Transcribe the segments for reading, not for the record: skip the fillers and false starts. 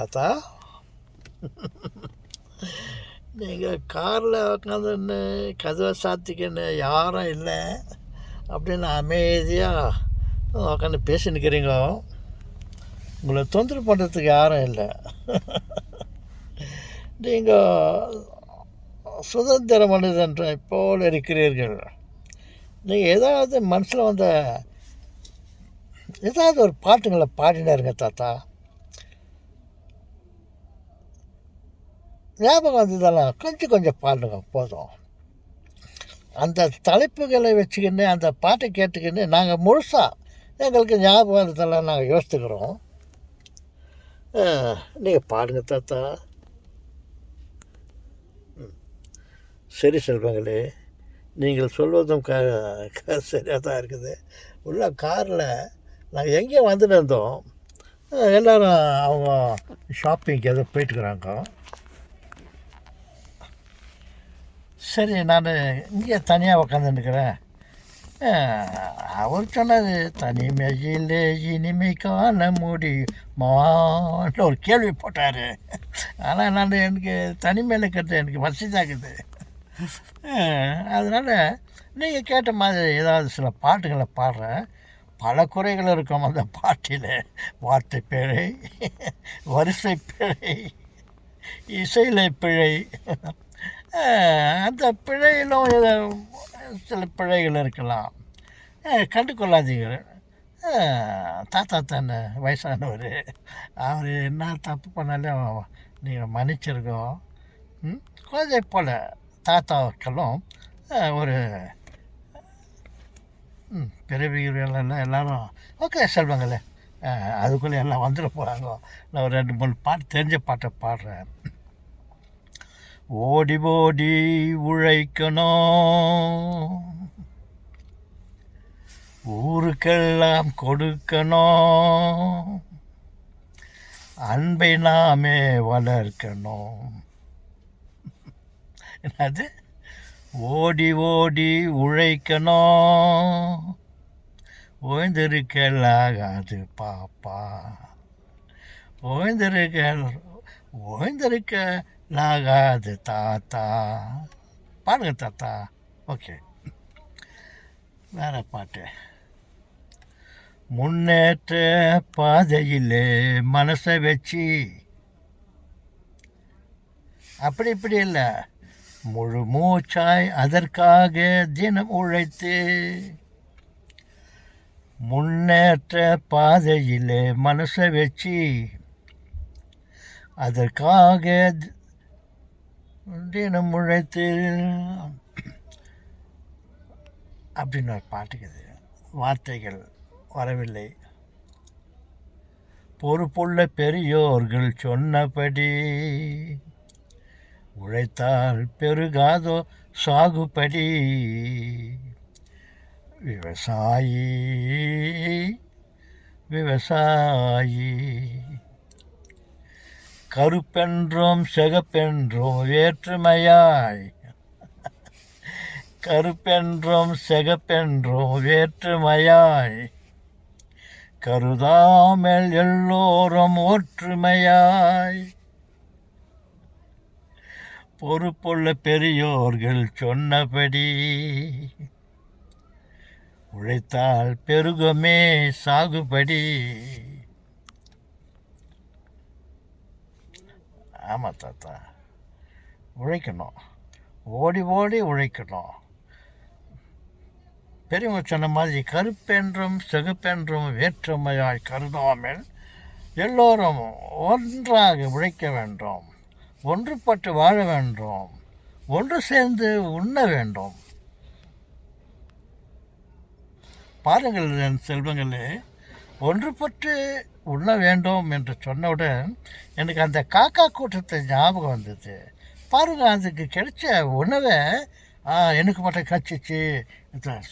தாத்தா, நீங்கள் காரில் உட்காந்துன்னு கதவை சாத்திக்கின்னு யாரும் இல்லை அப்படின்னு அமைதியாக உட்காந்து பேசினுக்கிறீங்க. உங்களை தொந்தரவு பண்ணுறதுக்கு யாரும் இல்லை. நீங்கள் சுதந்திர மனிதன் போல் இருக்கிறீர்கள். நீங்கள் ஏதாவது மனசில் வந்த ஏதாவது ஒரு பாட்டுங்களை பாடினாருங்க தாத்தா. ஞாபகம் வந்ததெல்லாம் கொஞ்சம் பாடுங்க போதும். அந்த தலைப்புகளை வச்சுக்கின்னு அந்த பாட்டை கேட்டுக்கின்னு நாங்கள் முழுசாக எங்களுக்கு ஞாபகம் வந்ததெல்லாம் நாங்கள் யோசித்துக்கிறோம். நீங்கள் பாடுங்க தாத்தா. சரி செல்வங்களே, நீங்கள் சொல்வதும் சரியாக தான் இருக்குது. உள்ள காரில் நாங்கள் எங்கேயும் வந்துட்டு இருந்தோம். எல்லோரும் அவங்க ஷாப்பிங்க்கு எதோ போயிட்டுருக்குறாங்க. சரி, நான் இங்கே தனியாக உக்காந்துருக்கிறேன். அவர் சொன்னது தனிமையிலே இனிமை காண முடியுமான்னு ஒரு கேள்வி போட்டார். ஆனால் நான் எனக்கு தனிமையில் இருக்கிறது எனக்கு வசதியாகுது. அதனால் நீங்கள் கேட்ட மாதிரி ஏதாவது சில பாட்டுகளை பாடுறேன். பல குறைகள் இருக்கும் அந்த பாட்டில். வார்த்தை பிழை, வரிசை பிழை, இசையில பிழை. அந்த பிழையிலும் சில பிழைகள் இருக்கலாம். கண்டு கொள்ளாதீங்க. தாத்தா தானே, வயசானவர். அவர் என்ன தப்பு பண்ணாலும் நீங்கள் மன்னிச்சிருக்கோம். குழந்தை போல் தாத்தாக்களும் ஒரு பிறவிகளெல்லாம் எல்லோரும் ஓகே செல்வங்களே. அதுக்குள்ளே எல்லாம் வந்துட போகிறாங்க. நான் ஒரு 2-3 பாட்டு தெரிஞ்ச பாட்டை பாடுறேன். ஓடி ஓடி உழைக்கணும், ஊருக்கெல்லாம் கொடுக்கணும், அன்பை நாமே வளர்க்கணும். என்னது? ஓடி ஓடி உழைக்கணும், ஓய்ந்திருக்கலாகாது பாப்பா, ஓய்ந்திருக்கலாகாது தாத்தா. பாடுங்க தாத்தா. ஓகே, வேறு பாட்டு. முன்னேற்ற பாதையிலே மனசை வச்சு, அப்படி இப்படி இல்லை, முழு மூச்சாய் அதற்காக தினம் உழைத்து, முன்னேற்ற பாதையிலே மனசை வச்சு அதற்காக தினம் உழைத்து அப்படின்னு ஒரு பாட்டுக்குது. வார்த்தைகள் வரவில்லை. பொறுப்புள்ள பெரியோர்கள் சொன்னபடி உழைத்தால் பெருகாதோ சாகுபடி. விவசாயி விவசாயி, கருப்பென்றும் சிகப்பென்றும் வேற்றுமையாய், கருப்பென்றும் சிகப்பென்றும் வேற்றுமையாய், கருதாமல் எல்லோரும் ஒற்றுமையாய், பொறுப்புள்ள பெரியோர்கள் சொன்னபடி உழைத்தால் பெருகுமே சாகுபடி. ஆமாம் தாத்தா, உழைக்கணும், ஓடி ஓடி உழைக்கணும். பெரியவங்க சொன்ன மாதிரி கருப்பென்றும் சிகப்பென்றும் வேற்றுமையாய் கருதாமல் எல்லோரும் ஒன்றாக உழைக்க வேண்டும், ஒன்றுபட்டு வாழ வேண்டும், ஒன்று சேர்ந்து உண்ண வேண்டும். பாருங்கள் செல்வங்களே, ஒன்றுபட்டு உண்ண வேண்டும் என்று சொன்னவுடன் எனக்கு அந்த காக்கா கூட்டத்தை ஞாபகம் வந்தது. பாருங்கள், அதுக்கு கிடைச்ச உணவை எனக்கு மட்டும் கச்சிச்சு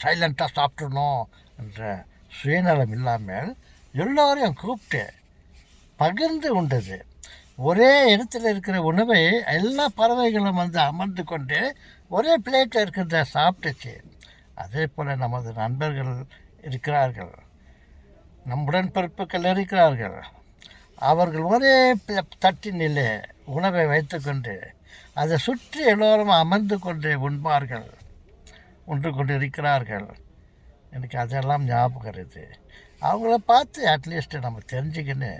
சைலண்ட்டாக சாப்பிட்றணும் என்ற சுயநலம் இல்லாமல் எல்லோரையும் கூப்பிட்டு பகிர்ந்து உண்டது. ஒரே இடத்துல இருக்கிற உணவை எல்லா பறவைகளும் வந்து அமர்ந்து கொண்டு ஒரே பிளேட்டில் இருக்கிறத சாப்பிட்டுச்சு. அதே போல் நமது நண்பர்கள் இருக்கிறார்கள், நம் உடன்பிறப்புகள் இருக்கிறார்கள். அவர்கள் ஒரே தட்டினிலே உணவை வைத்துக்கொண்டு அதை சுற்றி எல்லோரும் அமர்ந்து கொண்டு உண்பார்கள், உண்டு கொண்டு இருக்கிறார்கள். எனக்கு அதெல்லாம் ஞாபகம் இருக்குது. அவங்கள பார்த்து அட்லீஸ்ட்டு நம்ம தெரிஞ்சுக்கின்னு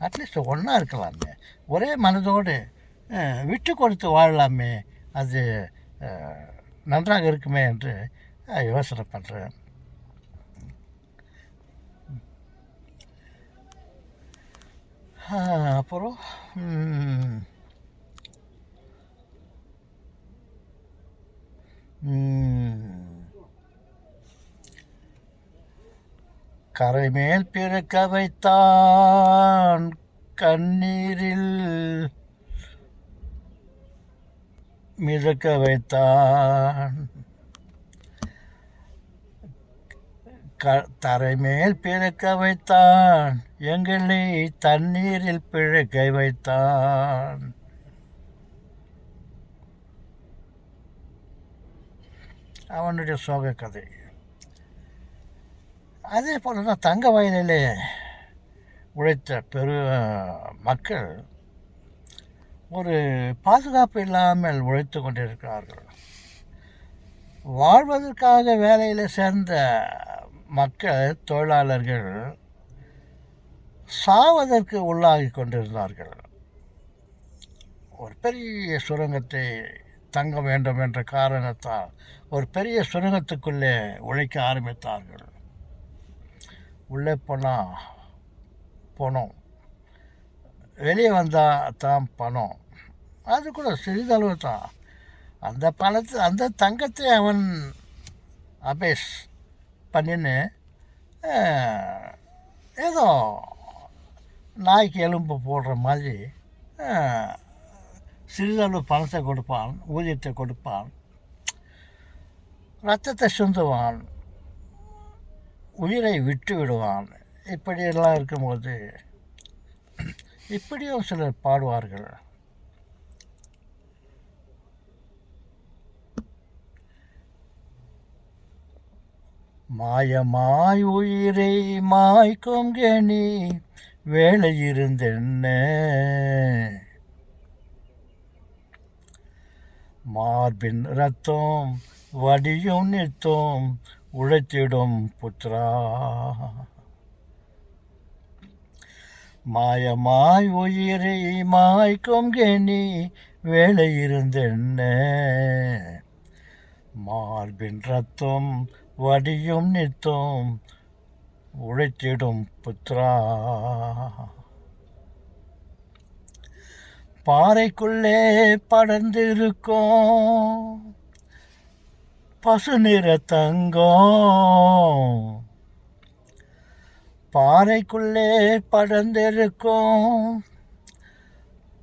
அட்லீஸ்ட் ஒன்றா இருக்கலாமே, ஒரே மனதோடு விட்டு கொடுத்து வாழலாமே, அது நன்றாக இருக்குமே என்று யோசனை பண்ணுறேன். அப்புறம் கரை மேல் பிறக்க வைத்தான் கண்ணீரில் மிதக்க வைத்தான், தரை மேல் பிறக்க வைத்தான், எங்களை தண்ணீரில் பிழைக்க வைத்தான். அவனுடைய சோக கதை. அதே போல தான் தங்க வயலிலே உழைத்த மக்கள் ஒரு பாதுகாப்பு இல்லாமல் உழைத்து கொண்டிருக்கிறார்கள். வாழ்வதற்காக வேலையில் சேர்ந்த மக்கள், தொழிலாளர்கள் சாவதற்கு உள்ளாகி கொண்டிருந்தார்கள். ஒரு பெரிய சுரங்கத்தை தங்க வேண்டும் என்ற காரணத்தால் ஒரு பெரிய சுரங்கத்துக்குள்ளே உழைக்க ஆரம்பித்தார்கள். உள்ளே போனோம், வெளியே வந்தால் தான் பணம். அது கூட சிறிதளவு தான். அந்த தங்கத்தை அவன் அபேஸ் பண்ணின்னு ஏதோ நாய்க்கு எலும்பு போடுற மாதிரி சிறிதளவு பணத்தை கொடுப்பான், ஊதியத்தை கொடுப்பான், ரத்தத்தை சிந்துவான், உயிரை விட்டு விடுவான். இப்படியெல்லாம் இருக்கும்போது இப்படியும் சிலர் பாடுவார்கள். மாயமாய் உயிரை மாய்க்கும் கனி வேலை இருந்தென்ன, மார்பின் ரத்தம் வடியும் நிறுத்தம் உழைத்திடும் புத்ரா. மாயமாய் உயிரை மாய்க்கும் கனி வேலை இருந்தென்ன, மார்பின் ரத்தம் வடியும் நிறுத்தம் உழைத்திடும் புத்ரா. பாறைக்குள்ளே படர்ந்திருக்கும் பசு நிற தங்கம், பாறைக்குள்ளே படர்ந்திருக்கும்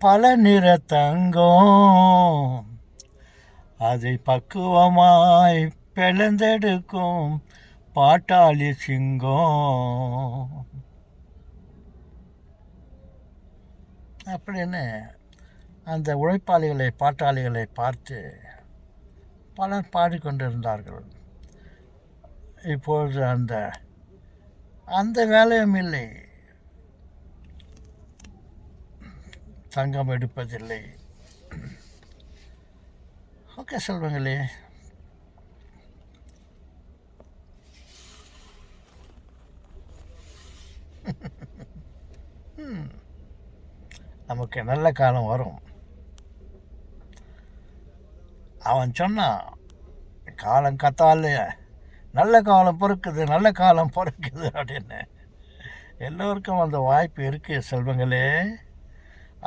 பல நிற தங்கம், அதை பக்குவமாய் பிளந்தெடுக்கும் பாட்டாளி சிங்கம் அப்படின்னு அந்த உழைப்பாளிகளை, பாட்டாளிகளை பார்த்து பலர் பாடிக்கொண்டிருந்தார்கள். இப்பொழுது அந்த வேலையும் இல்லை, தங்கம் எடுப்பதில்லை. ஓகே செல்வங்களே, நமக்கு நல்ல காலம் வரும். அவன் சொன்னான், காலம் கத்தால நல்ல காலம் பொறுக்குது, நல்ல காலம் பொறுக்குது அப்படின்னு. எல்லோருக்கும் அந்த வாய்ப்பு இருக்குது செல்வங்களே.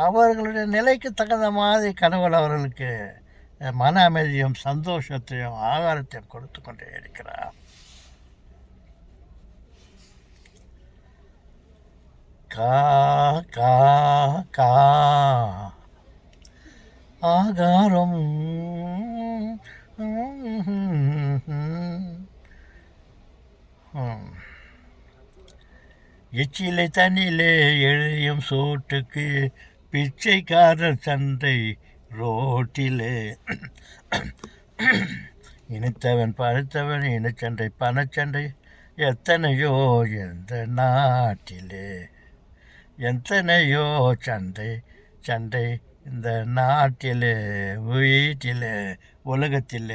அவர்களுடைய நிலைக்கு தகுந்த மாதிரி கடவுள் அவர்களுக்கு மன அமைதியும் சந்தோஷத்தையும் ஆகாரத்தையும் கொடுத்து கொண்டே இருக்கிறார். கா கா கா ஆகாரம் எச்சிலை தண்ணிலே எழுதியும் சோட்டுக்கு பிச்சைக்காரர் சந்தை ரோட்டிலே, இனித்தவன் பழுத்தவன் இனச்சண்டை பணச்சண்டை எத்தனையோ எந்த நாட்டிலே. எத்தனையோ சண்டை சண்டை இந்த நாட்டில் வீட்டில் உலகத்தில்